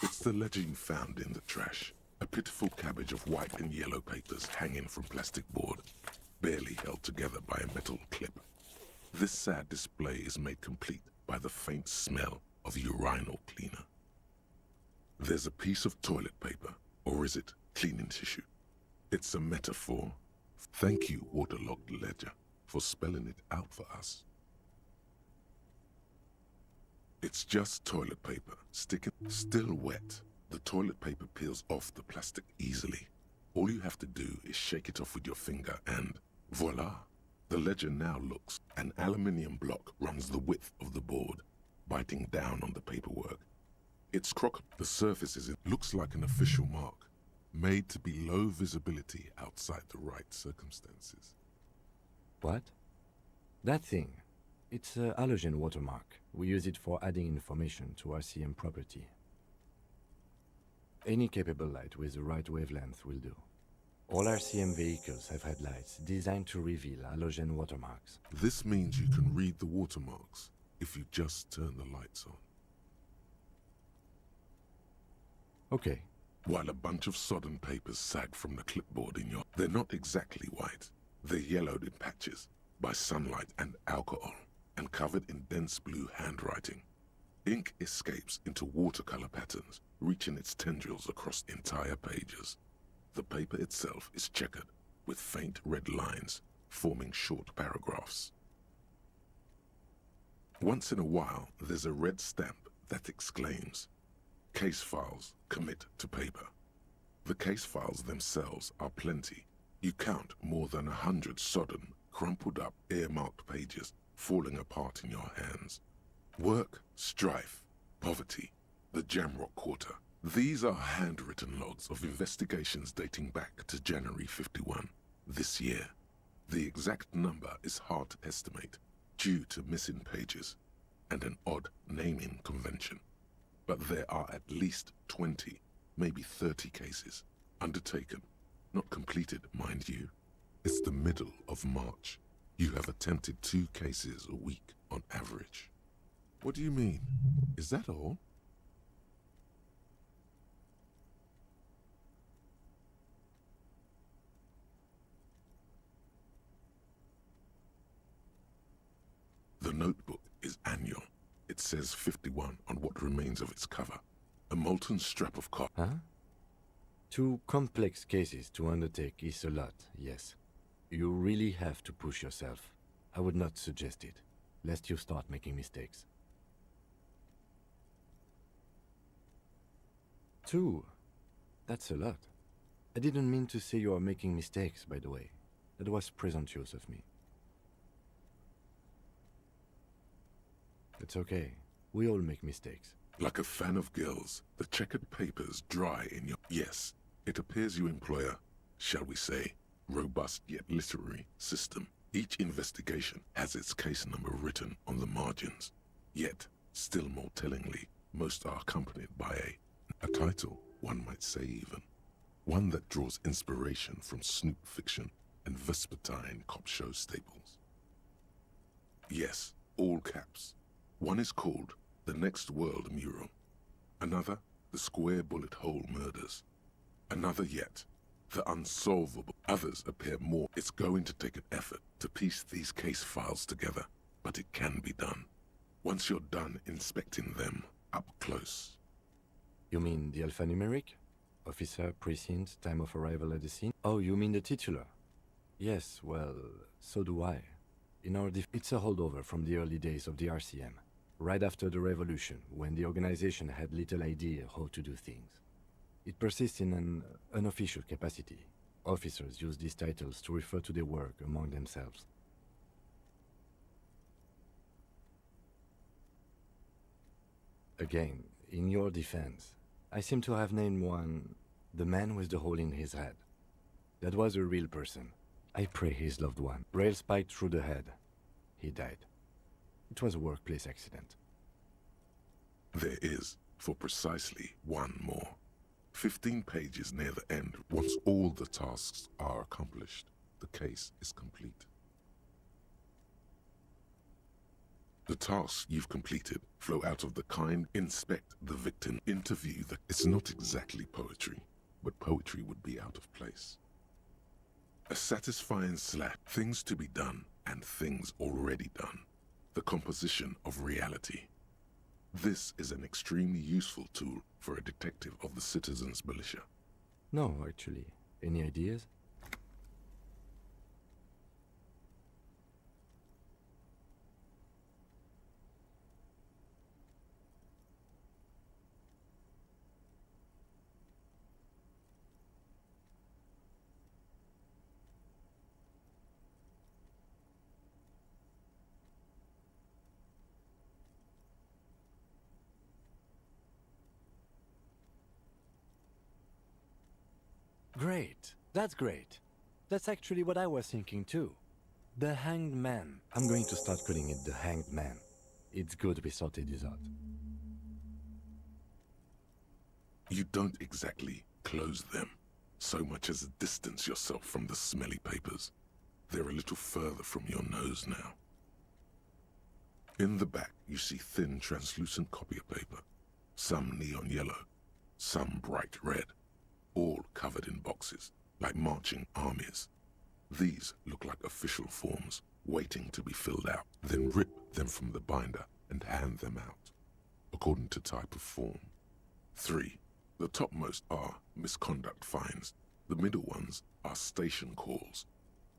It's the ledger you found in the trash. A pitiful cabbage of white and yellow papers hanging from plastic board, barely held together by a metal clip. This sad display is made complete by the faint smell of urinal cleaner. There's a piece of toilet paper, or is it cleaning tissue? It's a metaphor. Thank you, waterlogged ledger, for spelling it out for us. It's just toilet paper, still wet. The toilet paper peels off the plastic easily. All you have to do is shake it off with your finger and voila! The ledger now looks. An aluminium block runs the width of the board, biting down on the paperwork. It's the surface looks like an official mark, made to be low visibility outside the right circumstances. What? That thing. It's a halogen watermark. We use it for adding information to RCM property. Any capable light with the right wavelength will do. All RCM vehicles have headlights designed to reveal halogen watermarks. This means you can read the watermarks if you just turn the lights on. Okay. While a bunch of sodden papers sag from the clipboard in your... They're not exactly white. They're yellowed in patches by sunlight and alcohol, and covered in dense blue handwriting. Ink escapes into watercolor patterns, reaching its tendrils across entire pages. The paper itself is checkered, with faint red lines, forming short paragraphs. Once in a while, there's a red stamp that exclaims, "Case files, commit to paper." The case files themselves are plenty. You count more than 100 sodden, crumpled up, earmarked pages falling apart in your hands. Work, strife, poverty, the Jamrock Quarter. These are handwritten logs of investigations dating back to January 51, this year. The exact number is hard to estimate due to missing pages and an odd naming convention. But there are at least 20, maybe 30 cases undertaken, not completed, mind you. It's the middle of March. You have attempted 2 cases a week on average. What do you mean? Is that all? The notebook is annual. It says 51 on what remains of its cover. A molten strap of cotton. Huh? 2 complex cases to undertake is a lot, yes. You really have to push yourself. I would not suggest it, lest you start making mistakes. 2? That's a lot. I didn't mean to say you are making mistakes, by the way. That was presumptuous of me. It's okay. We all make mistakes. Like a fan of girls, the checkered papers dry in your... Yes, it appears you employ a, shall we say, robust yet literary system. Each investigation has its case number written on the margins. Yet, still more tellingly, most are accompanied by a title, one might say even. One that draws inspiration from Snoop fiction and Vespertine cop show staples. Yes, all caps. One is called The Next World Mural. Another, the square bullet hole murders. Another yet, the unsolvable. Others appear more. It's going to take an effort to piece these case files together, but it can be done. Once you're done inspecting them up close. You mean the alphanumeric? Officer, precinct, time of arrival at the scene? Oh, you mean the titular? Yes, well, so do I. In our it's a holdover from the early days of the RCM, right after the revolution, when the organization had little idea how to do things. It persists in an unofficial capacity. Officers use these titles to refer to their work among themselves. Again, in your defense, I seem to have named one the man with the hole in his head. That was a real person. I pray his loved one. Rail spiked through the head. He died. It was a workplace accident. There is, for precisely one more. 15 pages near the end. Once all the tasks are accomplished, the case is complete. The tasks you've completed flow out of the kind: inspect the victim, interview the... It's not exactly poetry, but poetry would be out of place. A satisfying things to be done and things already done. The composition of reality. This is an extremely useful tool for a detective of the citizens' militia. No, actually. Any ideas? Great. That's great. That's actually what I was thinking too. The Hanged Man. I'm going to start calling it the Hanged Man. It's good we sorted this out. You don't exactly close them, so much as distance yourself from the smelly papers. They're a little further from your nose now. In the back, you see thin, translucent copier paper. Some neon yellow, some bright red. All covered in boxes, like marching armies. These look like official forms, waiting to be filled out. Then rip them from the binder and hand them out, according to type of form. 3. The topmost are misconduct fines. The middle ones are station calls.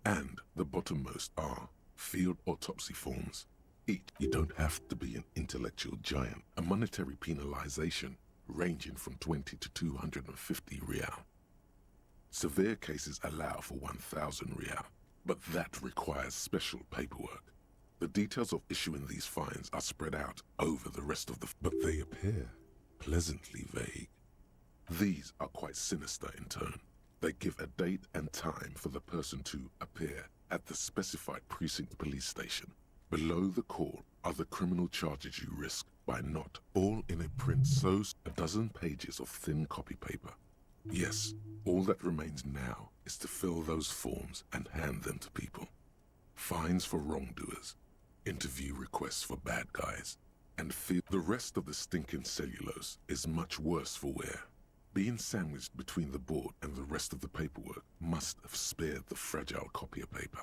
And the bottommost are field autopsy forms. Each, you don't have to be an intellectual giant. A monetary penalization ranging from 20 to 250 real. Severe cases allow for 1,000 real, but that requires special paperwork. The details of issuing these fines are spread out over the rest of the... But they appear pleasantly vague. These are quite sinister in tone. They give a date and time for the person to appear at the specified precinct police station. Below the call are the criminal charges you risk by not, all in a print so a dozen pages of thin copy paper. Yes, all that remains now is to fill those forms and hand them to people. Fines for wrongdoers, interview requests for bad guys, and the rest of the stinking cellulose is much worse for wear. Being sandwiched between the board and the rest of the paperwork must have spared the fragile copier paper.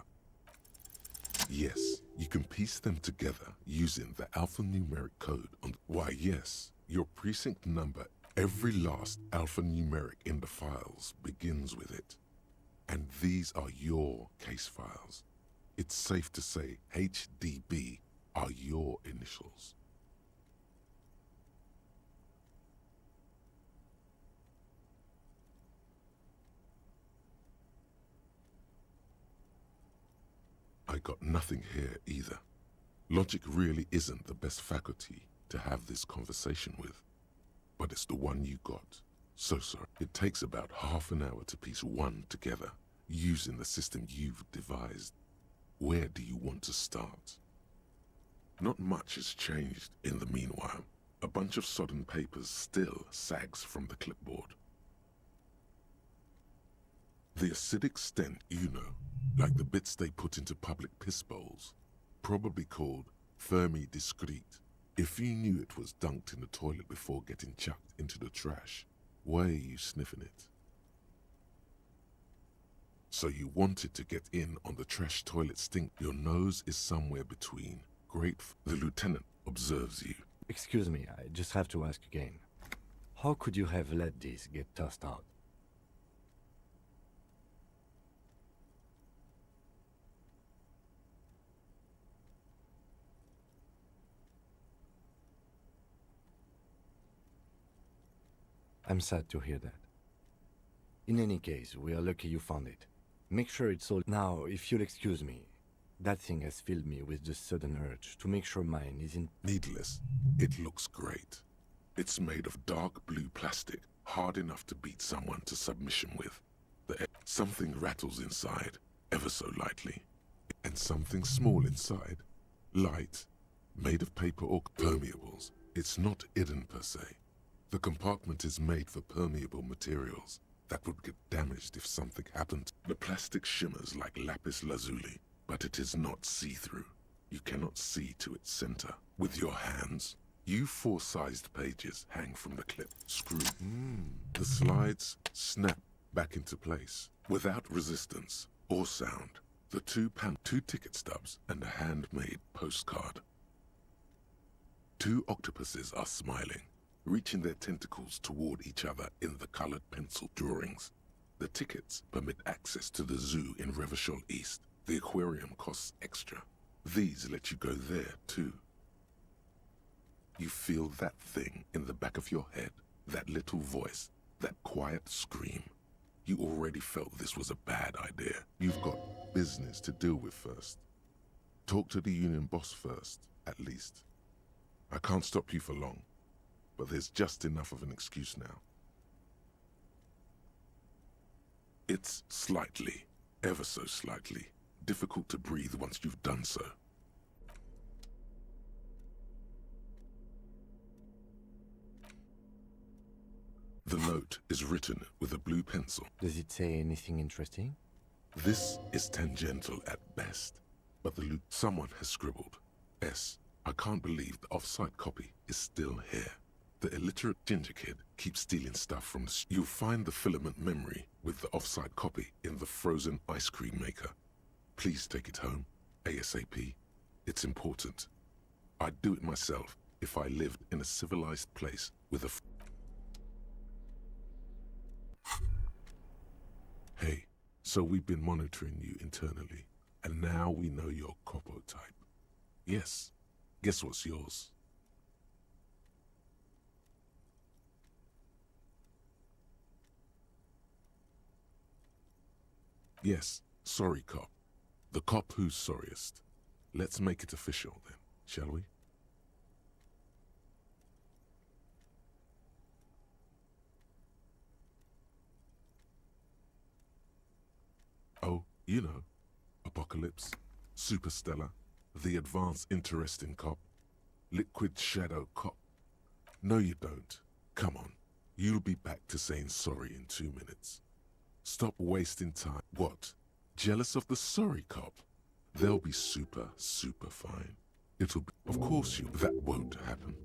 Yes, you can piece them together using the alphanumeric code on... Why, yes, your precinct number, every last alphanumeric in the files begins with it. And these are your case files. It's safe to say HDB are your initials. I got nothing here either. Logic really isn't the best faculty to have this conversation with, but it's the one you got. So, sir, it takes about half an hour to piece one together, using the system you've devised. Where do you want to start? Not much has changed in the meanwhile. A bunch of sodden papers still sags from the clipboard. The acidic stent, you know, like the bits they put into public piss bowls, probably called Fermi Discrete, If you knew it was dunked in the toilet before getting chucked into the trash, why are you sniffing it? So you wanted to get in on the trash toilet stink. Your nose is somewhere between. Great. The lieutenant observes you. Excuse me, I just have to ask again. How could you have let this get tossed out? I'm sad to hear that. In any case, we are lucky you found it. Make sure it's all... Now, if you'll excuse me, that thing has filled me with the sudden urge to make sure mine isn't... Needless. It looks great. It's made of dark blue plastic, hard enough to beat someone to submission with. Something rattles inside, ever so lightly. And something small inside, light, made of paper or permeables. It's not hidden per se. The compartment is made for permeable materials that would get damaged if something happened. The plastic shimmers like lapis lazuli, but it is not see-through. You cannot see to its center. With your hands, you 4-sized pages hang from the clip. Screw. The slides snap back into place without resistance or sound. The two ticket stubs and a handmade postcard. 2 octopuses are smiling, reaching their tentacles toward each other in the colored pencil drawings. The tickets permit access to the zoo in Revashal East. The aquarium costs extra. These let you go there, too. You feel that thing in the back of your head, that little voice, that quiet scream. You already felt this was a bad idea. You've got business to deal with first. Talk to the union boss first, at least. I can't stop you for long, but there's just enough of an excuse now. It's slightly, ever so slightly, difficult to breathe once you've done so. The note is written with a blue pencil. Does it say anything interesting? This is tangential at best, but someone has scribbled. S. I can't believe the off-site copy is still here. The illiterate ginger kid keeps stealing stuff from the... You'll find the filament memory with the off-site copy in the frozen ice cream maker. Please take it home, ASAP. It's important. I'd do it myself if I lived in a civilized place with a... Hey, so we've been monitoring you internally, and now we know your Copo type. Yes, guess what's yours? Yes, sorry cop. The cop who's sorriest. Let's make it official then, shall we? Oh, you know, Apocalypse, Superstellar, the advanced interesting cop, Liquid Shadow cop. No you don't. Come on, you'll be back to saying sorry in 2 minutes. Stop wasting time. What? Jealous of the sorry cop? They'll be super fine. It'll be... Of course that won't happen.